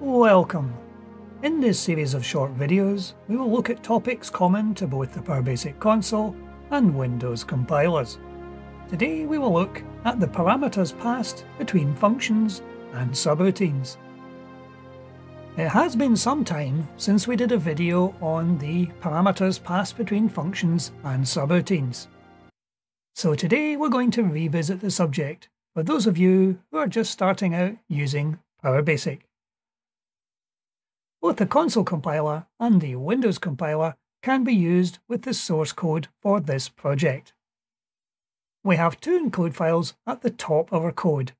Welcome! In this series of short videos, we will look at topics common to both the PowerBasic console and Windows compilers. Today we will look at the parameters passed between functions and subroutines. It has been some time since we did a video on the parameters passed between functions and subroutines. So today we're going to revisit the subject for those of you who are just starting out using PowerBasic. Both the console compiler and the Windows compiler can be used with the source code for this project. We have two include files at the top of our code,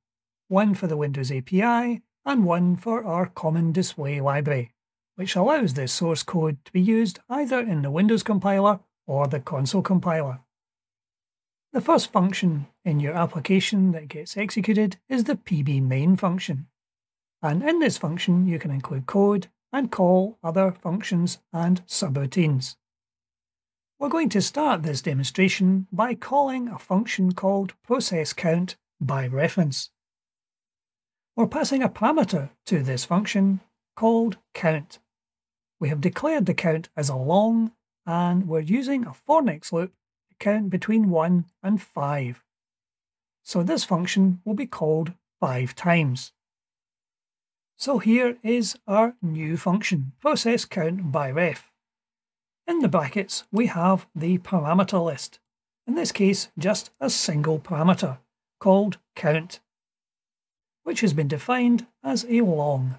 one for the Windows API and one for our common display library, which allows this source code to be used either in the Windows compiler or the console compiler. The first function in your application that gets executed is the pbmain function, and in this function you can include code and call other functions and subroutines. We're going to start this demonstration by calling a function called processCount by reference. We're passing a parameter to this function called count. We have declared the count as a long, and we're using a for next loop to count between 1 and 5. So this function will be called 5 times. So here is our new function, processCount by ref. In the brackets we have the parameter list, in this case just a single parameter, called count, which has been defined as a long.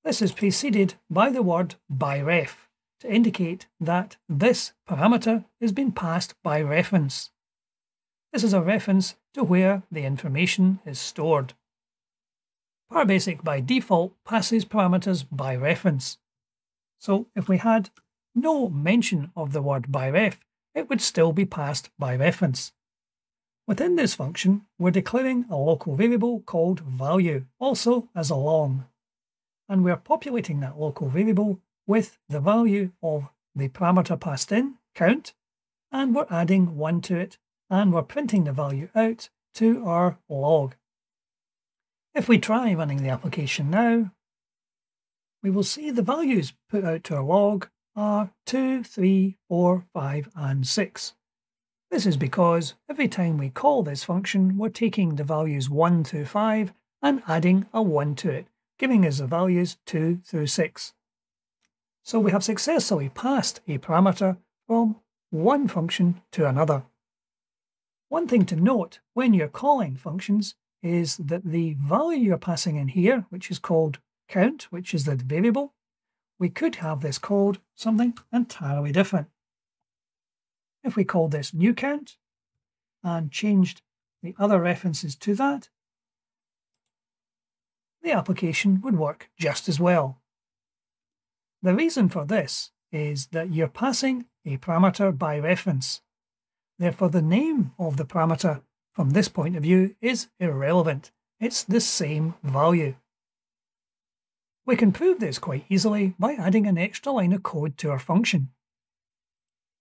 This is preceded by the word by ref, to indicate that this parameter is being passed by reference. This is a reference to where the information is stored. PowerBasic by default passes parameters by reference. So if we had no mention of the word by ref, it would still be passed by reference. Within this function, we're declaring a local variable called value, also as a long. And we're populating that local variable with the value of the parameter passed in, count, and we're adding 1 to it, and we're printing the value out to our log. If we try running the application now, we will see the values put out to our log are 2, 3, 4, 5, and 6. This is because every time we call this function, we're taking the values 1 through 5 and adding a 1 to it, giving us the values 2 through 6. So we have successfully passed a parameter from one function to another. One thing to note when you're calling functions is that the value you're passing in here, which is called count, which is the variable, we could have this called something entirely different. If we called this new count and changed the other references to that, the application would work just as well. The reason for this is that you're passing a parameter by reference. Therefore, the name of the parameter from this point of view is irrelevant. It's the same value. We can prove this quite easily by adding an extra line of code to our function.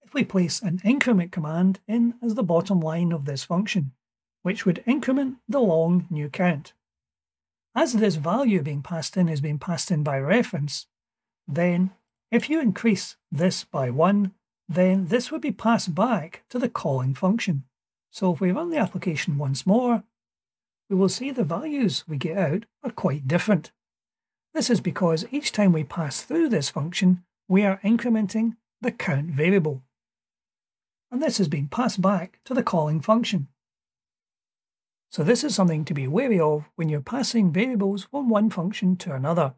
If we place an increment command in as the bottom line of this function, which would increment the long new count. As this value being passed in is being passed in by reference, then if you increase this by 1, then this would be passed back to the calling function. So if we run the application once more, we will see the values we get out are quite different. This is because each time we pass through this function, we are incrementing the count variable. And this is being passed back to the calling function. So this is something to be wary of when you're passing variables from one function to another,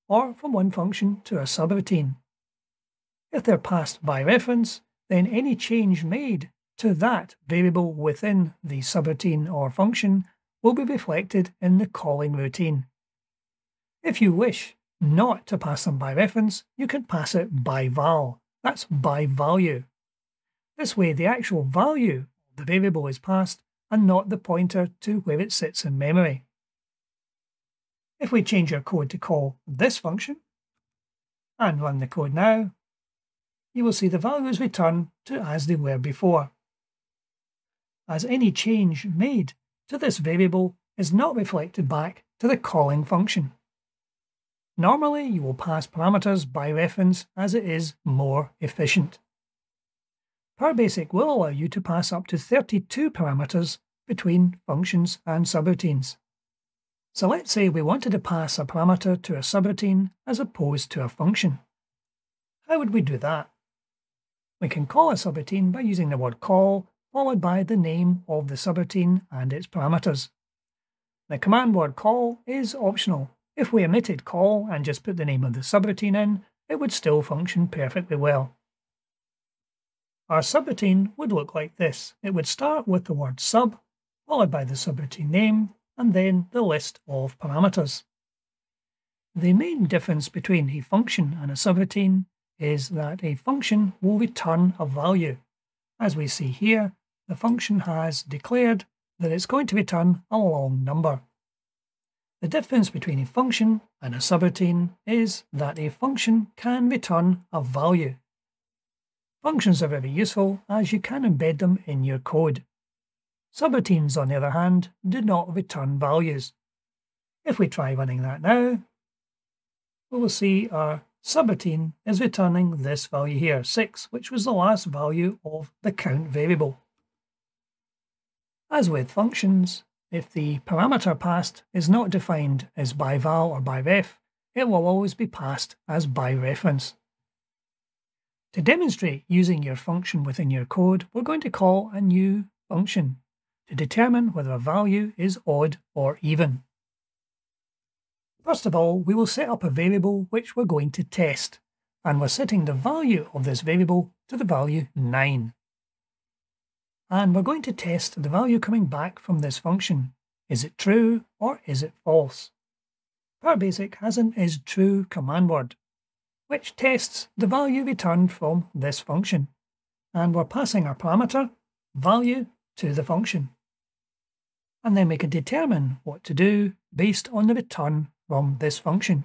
or from one function to a subroutine. If they're passed by reference, then any change made to that variable within the subroutine or function will be reflected in the calling routine. If you wish not to pass them by reference, you can pass it by val. That's by value. This way the actual value of the variable is passed and not the pointer to where it sits in memory. If we change our code to call this function and run the code now, you will see the values return to as they were before, as any change made to this variable is not reflected back to the calling function. Normally, you will pass parameters by reference as it is more efficient. PowerBasic will allow you to pass up to 32 parameters between functions and subroutines. So let's say we wanted to pass a parameter to a subroutine as opposed to a function. How would we do that? We can call a subroutine by using the word call followed by the name of the subroutine and its parameters. The command word call is optional. If we omitted call and just put the name of the subroutine in, it would still function perfectly well. Our subroutine would look like this. It would start with the word sub, followed by the subroutine name, and then the list of parameters. The main difference between a function and a subroutine is that a function will return a value. As we see here, the function has declared that it's going to return a long number. The difference between a function and a subroutine is that a function can return a value. Functions are very useful as you can embed them in your code. Subroutines, on the other hand, do not return values. If we try running that now, we will see our subroutine is returning this value here, 6, which was the last value of the count variable. As with functions, if the parameter passed is not defined as by val or by ref, it will always be passed as by reference. To demonstrate using your function within your code, we're going to call a new function to determine whether a value is odd or even. First of all, we will set up a variable which we're going to test, and we're setting the value of this variable to the value 9. And we're going to test the value coming back from this function. Is it true or is it false? PowerBasic has an isTrue command word, which tests the value returned from this function. And we're passing our parameter, value, to the function. And then we can determine what to do based on the return from this function.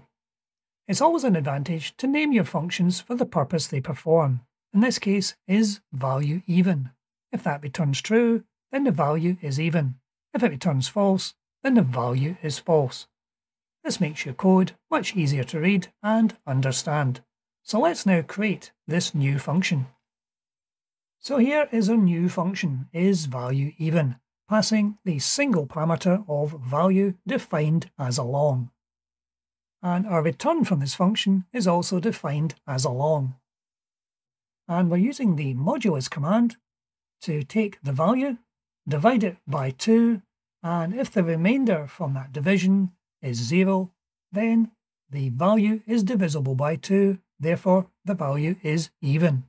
It's always an advantage to name your functions for the purpose they perform. In this case, is value even? If that returns true, then the value is even. If it returns false, then the value is false. This makes your code much easier to read and understand. So let's now create this new function. So here is our new function, is value even, passing the single parameter of value defined as a long. And our return from this function is also defined as a long. And we're using the modulus command to take the value, divide it by 2, and if the remainder from that division is 0, then the value is divisible by 2, therefore the value is even.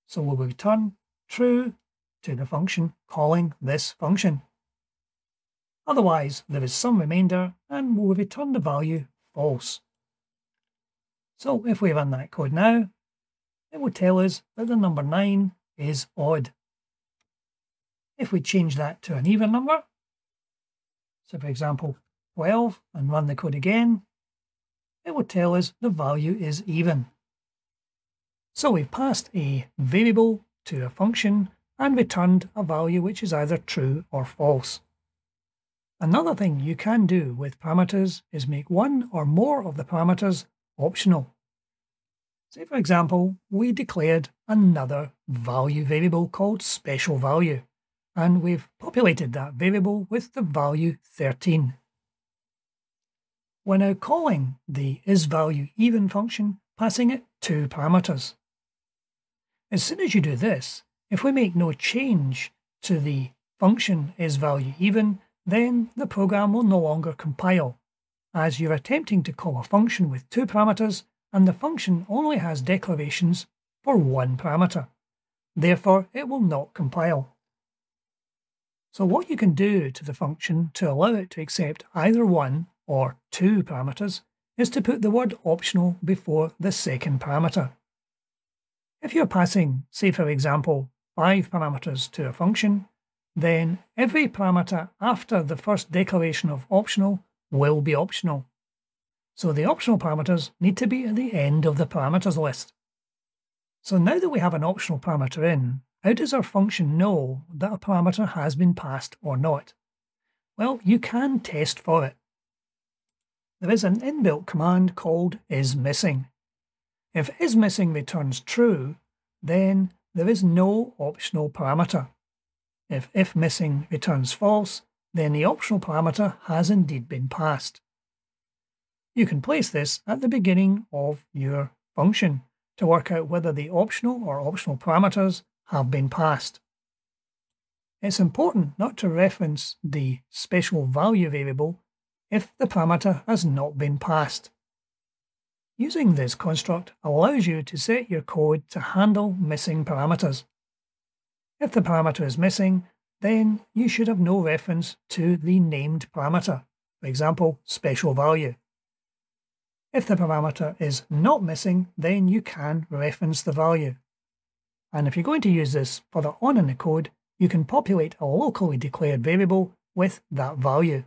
So we'll return true to the function calling this function. Otherwise, there is some remainder and we'll return the value false. So if we run that code now, it will tell us that the number 9 is odd. If we change that to an even number, so for example 12, and run the code again, it will tell us the value is even. So we've passed a variable to a function and returned a value which is either true or false. Another thing you can do with parameters is make one or more of the parameters optional. Say for example, we declared another value variable called special value, and we've populated that variable with the value 13. We're now calling the isValueEven function, passing it 2 parameters. As soon as you do this, if we make no change to the function isValueEven, then the program will no longer compile, as you're attempting to call a function with 2 parameters and the function only has declarations for 1 parameter. Therefore, it will not compile. So what you can do to the function to allow it to accept either 1 or 2 parameters is to put the word optional before the second parameter. If you're passing, say for example, 5 parameters to a function, then every parameter after the first declaration of optional will be optional. So the optional parameters need to be at the end of the parameters list. So now that we have an optional parameter in, how does our function know that a parameter has been passed or not? Well, you can test for it. there is an inbuilt command called isMissing. If isMissing returns true, then there is no optional parameter. If ifMissing returns false, then the optional parameter has indeed been passed. You can place this at the beginning of your function to work out whether the optional or optional parameters have been passed. It's important not to reference the special value variable if the parameter has not been passed. Using this construct allows you to set your code to handle missing parameters. If the parameter is missing, then you should have no reference to the named parameter, for example, special value. If the parameter is not missing, then you can reference the value. And if you're going to use this further on in the code, you can populate a locally declared variable with that value.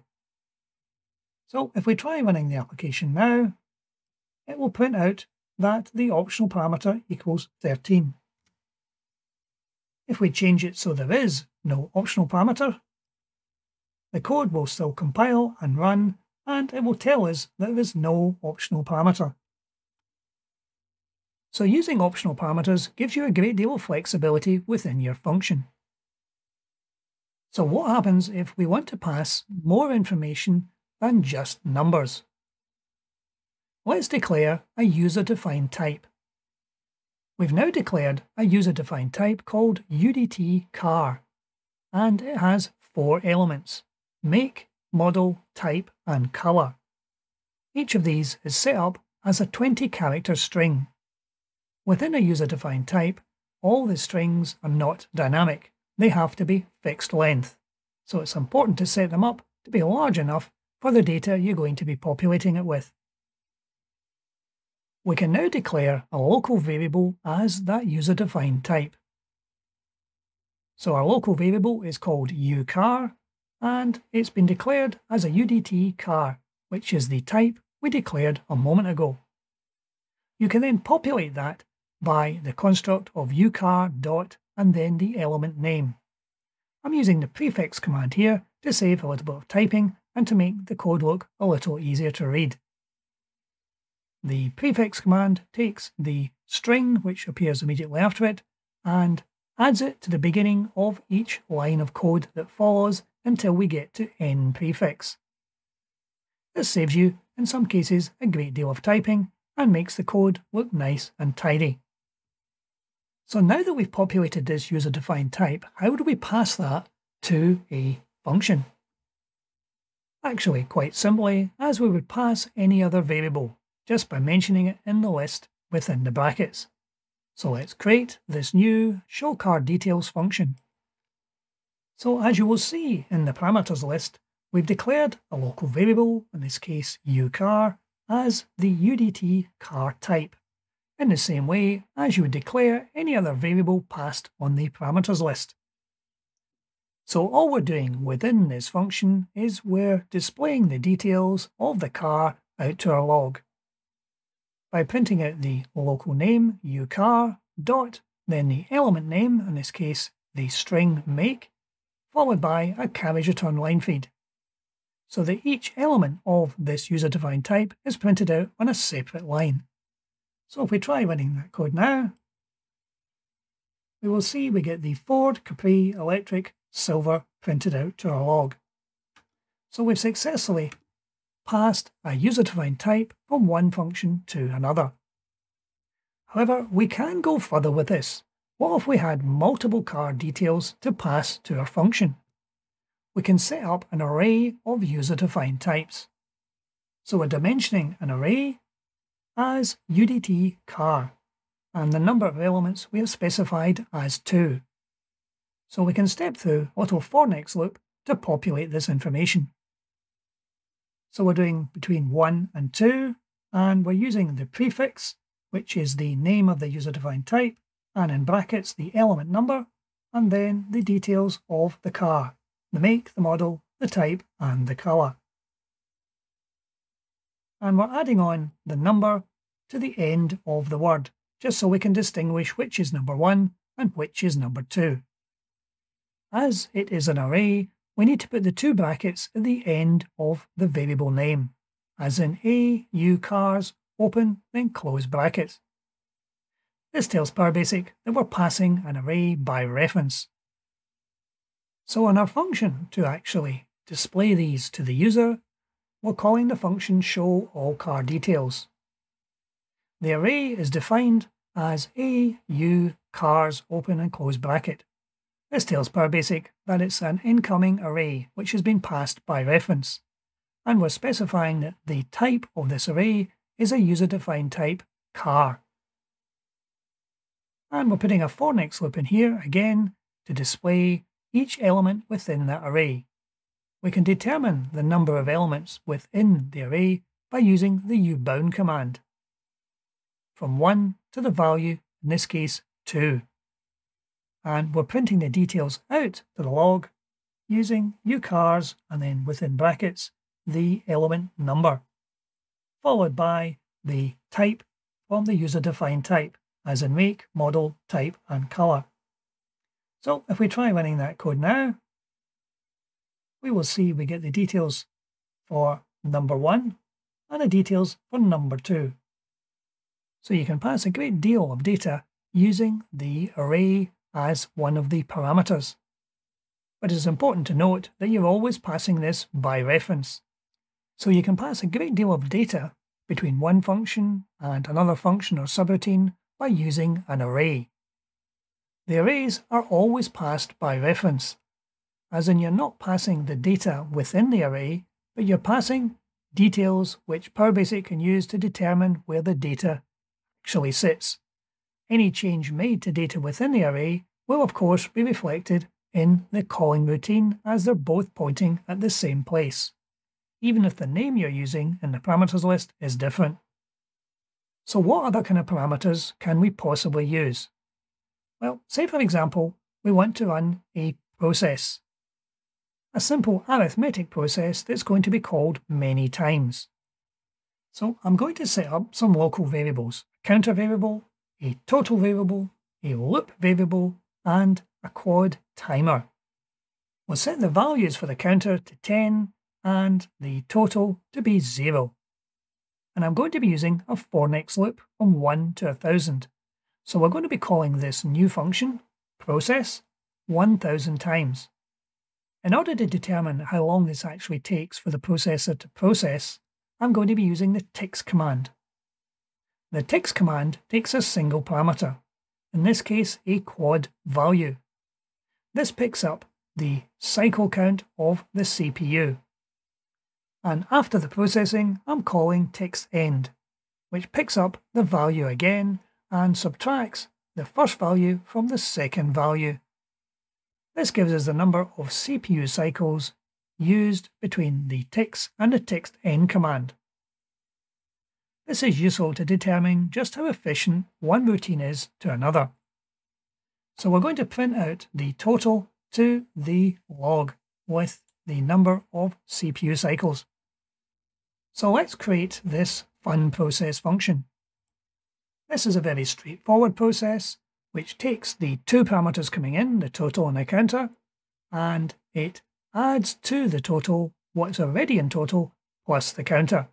So if we try running the application now, it will print out that the optional parameter equals 13. If we change it so there is no optional parameter, the code will still compile and run, and it will tell us that there is no optional parameter. So using optional parameters gives you a great deal of flexibility within your function. So what happens if we want to pass more information than just numbers? Let's declare a user-defined type. We've now declared a user-defined type called UDT_car, and it has 4 elements: make, model, type, and color. Each of these is set up as a 20-character string. Within a user-defined type, all the strings are not dynamic. They have to be fixed length. So it's important to set them up to be large enough for the data you're going to be populating it with. We can now declare a local variable as that user-defined type. So our local variable is called uCar, and it's been declared as a UDT_car, which is the type we declared a moment ago. You can then populate that by the construct of uCar dot and then the element name. I'm using the prefix command here to save a little bit of typing and to make the code look a little easier to read. The prefix command takes the string which appears immediately after it and adds it to the beginning of each line of code that follows until we get to n prefix. This saves you, in some cases, a great deal of typing and makes the code look nice and tidy. So now that we've populated this user-defined type, how do we pass that to a function? Actually, quite simply, as we would pass any other variable, just by mentioning it in the list within the brackets. So let's create this new showCarDetails function. So as you will see in the parameters list, we've declared a local variable, in this case uCar, as the UDT_car type, in the same way as you would declare any other variable passed on the parameters list. So all we're doing within this function is we're displaying the details of the car out to our log by printing out the local name uCar dot, then the element name, in this case the string make, followed by a carriage return line feed, so that each element of this user-defined type is printed out on a separate line. So if we try running that code now, we will see we get the Ford, Capri, Electric, Silver printed out to our log. So we've successfully passed a user-defined type from one function to another. However, we can go further with this. What if we had multiple car details to pass to our function? We can set up an array of user-defined types. So we're dimensioning an array as UDT_car, and the number of elements we have specified as 2. So we can step through a little for next loop to populate this information. So we're doing between 1 and 2, and we're using the prefix, which is the name of the user-defined type, and in brackets the element number, and then the details of the car, the make, the model, the type, and the colour. And we're adding on the number to the end of the word, just so we can distinguish which is number 1 and which is number 2. As it is an array, we need to put the 2 brackets at the end of the variable name, as in A, U, cars, open, then close brackets. This tells PowerBasic that we're passing an array by reference. So in our function to actually display these to the user, we're calling the function showAllCarDetails. The array is defined as A, U, cars, open and close bracket. This tells PowerBasic that it's an incoming array which has been passed by reference, and we're specifying that the type of this array is a user-defined type car. And we're putting a for next loop in here again to display each element within that array. We can determine the number of elements within the array by using the ubound command, from 1 to the value, in this case 2. And we're printing the details out to the log using ucars and then within brackets the element number, followed by the type from the user-defined type, as in make, model, type and color. So if we try running that code now, we will see we get the details for number 1 and the details for number 2. So you can pass a great deal of data using the array as one of the parameters. But it's important to note that you're always passing this by reference. So you can pass a great deal of data between one function and another function or subroutine by using an array. The arrays are always passed by reference, as in you're not passing the data within the array, but you're passing details which PowerBasic can use to determine where the data actually sits. Any change made to data within the array will of course be reflected in the calling routine, as they're both pointing at the same place, even if the name you're using in the parameters list is different. So what other kind of parameters can we possibly use? Well, say for example, we want to run a process. A simple arithmetic process that's going to be called many times. So I'm going to set up some local variables, a counter variable, a total variable, a loop variable, and a quad timer. We'll set the values for the counter to 10 and the total to be 0. And I'm going to be using a for next loop from 1 to 1000. So we're going to be calling this new function, process, 1000 times. In order to determine how long this actually takes for the processor to process, I'm going to be using the ticks command. The ticks command takes a single parameter, in this case a quad value. This picks up the cycle count of the CPU. And after the processing, I'm calling ticks end, which picks up the value again and subtracts the first value from the second value. This gives us the number of CPU cycles used between the ticks and the ticks end command. This is useful to determine just how efficient one routine is to another. So we're going to print out the total to the log with the number of CPU cycles. So let's create this fun process function. This is a very straightforward process which takes the two parameters coming in, the total and the counter, and it adds to the total what's already in total plus the counter,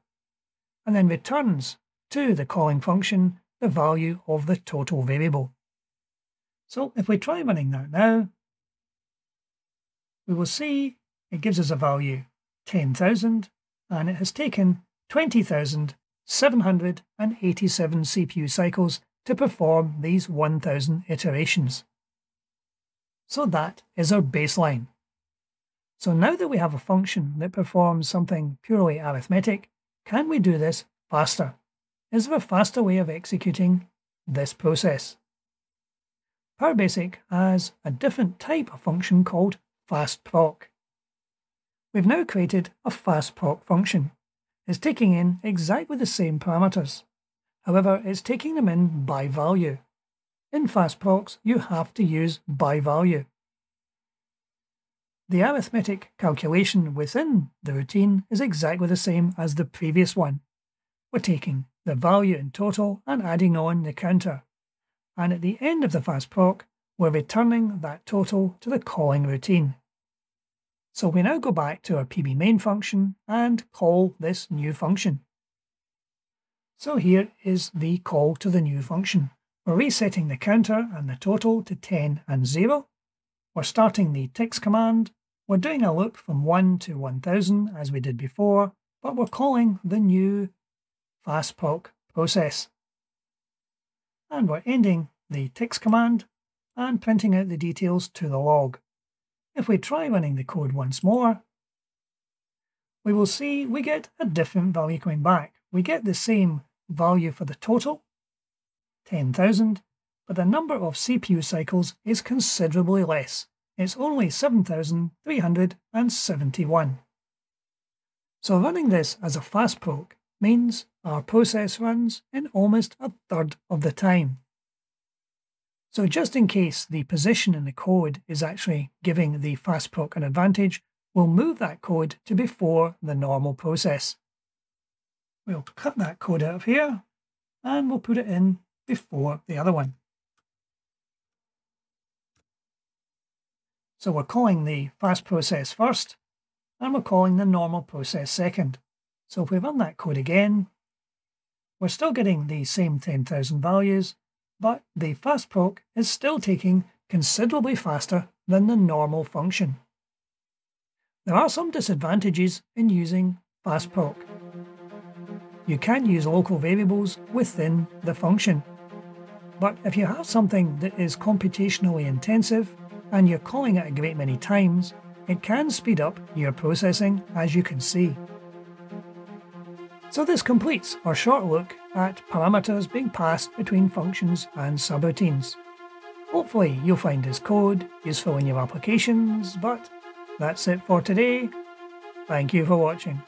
and then returns to the calling function the value of the total variable. So if we try running that now, we will see it gives us a value 10,000 and it has taken 20,787 CPU cycles to perform these 1000 iterations. So that is our baseline. So now that we have a function that performs something purely arithmetic, can we do this faster? Is there a faster way of executing this process? PowerBasic has a different type of function called FastProc. We've now created a FastProc function. It's taking in exactly the same parameters. However, it's taking them in by value. In FastProcs, you have to use by value. The arithmetic calculation within the routine is exactly the same as the previous one. We're taking the value in total and adding on the counter. And at the end of the FastProc, we're returning that total to the calling routine. So we now go back to our PB main function and call this new function. So here is the call to the new function. We're resetting the counter and the total to 10 and 0. We're starting the ticks command. We're doing a loop from 1 to 1000 as we did before, but we're calling the new FastProc process. And we're ending the ticks command and printing out the details to the log. If we try running the code once more, we will see we get a different value coming back. We get the same value for the total, 10,000, but the number of CPU cycles is considerably less. It's only 7,371. So running this as a FastProc means our process runs in almost a third of the time. So just in case the position in the code is actually giving the FastProc an advantage, we'll move that code to before the normal process. We'll cut that code out of here and we'll put it in before the other one. So we're calling the fast process first and we're calling the normal process second. So if we run that code again, we're still getting the same 10,000 values, but the FastProc is still taking considerably faster than the normal function. There are some disadvantages in using FastProc. You can use local variables within the function, but if you have something that is computationally intensive and you're calling it a great many times, it can speed up your processing, as you can see. So this completes our short look at parameters being passed between functions and subroutines. Hopefully you'll find this code useful in your applications, but that's it for today. Thank you for watching.